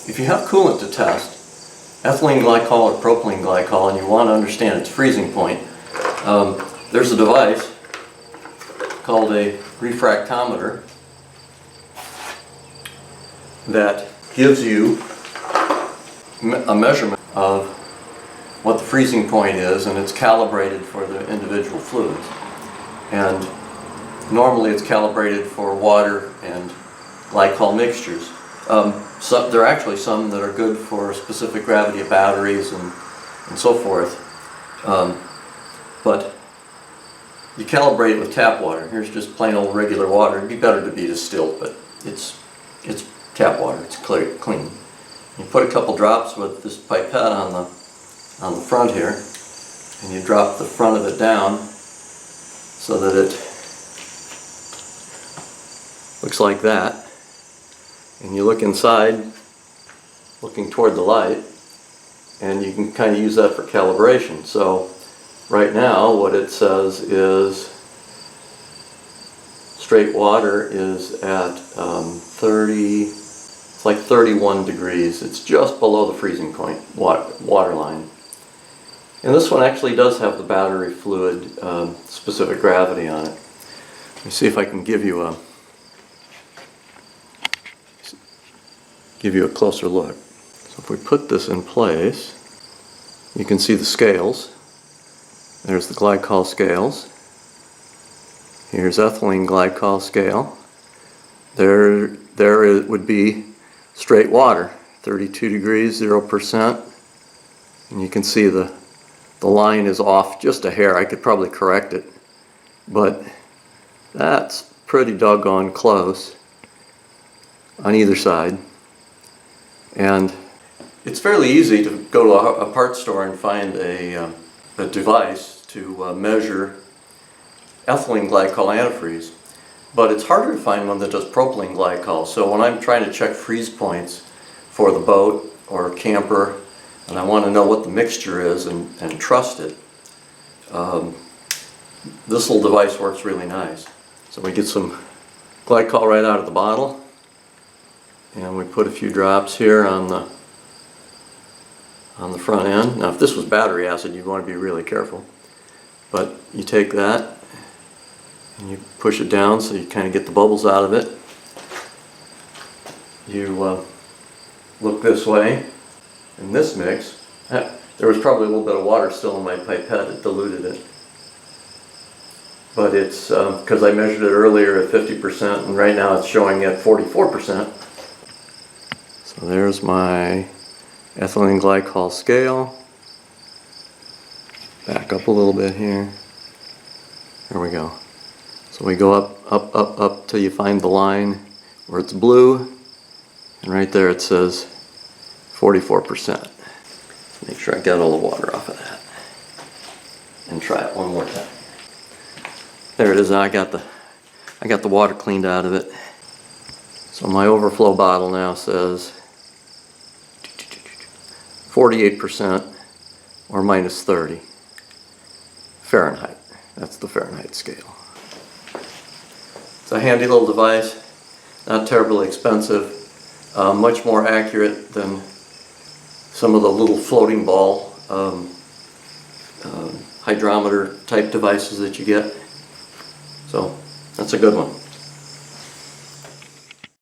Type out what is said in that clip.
if you have coolant to test, ethylene glycol or propylene glycol, and you want to understand its freezing point, there's a device called a refractometer that gives you a measurement of what the freezing point is, and it's calibrated for the individual fluids. And normally it's calibrated for water and glycol mixtures. So there are actually some that are good for specific gravity of batteries and so forth. But you calibrate it with tap water. Here's just plain old regular water. It'd be better to be distilled, but it's tap water. It's clean. You put a couple drops with this pipette on the front here, and you drop the front of it down so that it looks like that. And you look inside, looking toward the light, and you can kind of use that for calibration. So right now what it says is straight water is at 31 degrees. It's just below the freezing point, water line. And this one actually does have the battery fluid specific gravity on it. Let me see if I can give you a closer look. So if we put this in place, you can see the scales. There's the glycol scales. Here's ethylene glycol scale. There it would be straight water, 32 degrees, 0%. And you can see the line is off just a hair. I could probably correct it, but that's pretty doggone close on either side. And it's fairly easy to go to a parts store and find a device to measure ethylene glycol antifreeze, but it's harder to find one that does propylene glycol. So when I'm trying to check freeze points for the boat or camper, and I want to know what the mixture is and trust it, this little device works really nice. So we get some glycol right out of the bottle, and we put a few drops here on the front end. Now if this was battery acid, you'd want to be really careful, but you take that and you push it down so you kind of get the bubbles out of it. You look this way. In this mix, there was probably a little bit of water still in my pipette. It diluted it. But it's because I measured it earlier at 50%, and right now it's showing at 44%. So there's my ethylene glycol scale. Back up a little bit here. There we go. So we go up till you find the line where it's blue, and right there it says 44%. Make sure I get all the water off of that. And try it one more time. There it is. I got the water cleaned out of it. So my overflow bottle now says 48% or minus 30 Fahrenheit. That's the Fahrenheit scale. It's a handy little device, not terribly expensive, much more accurate than some of the little floating ball hydrometer type devices that you get. So that's a good one.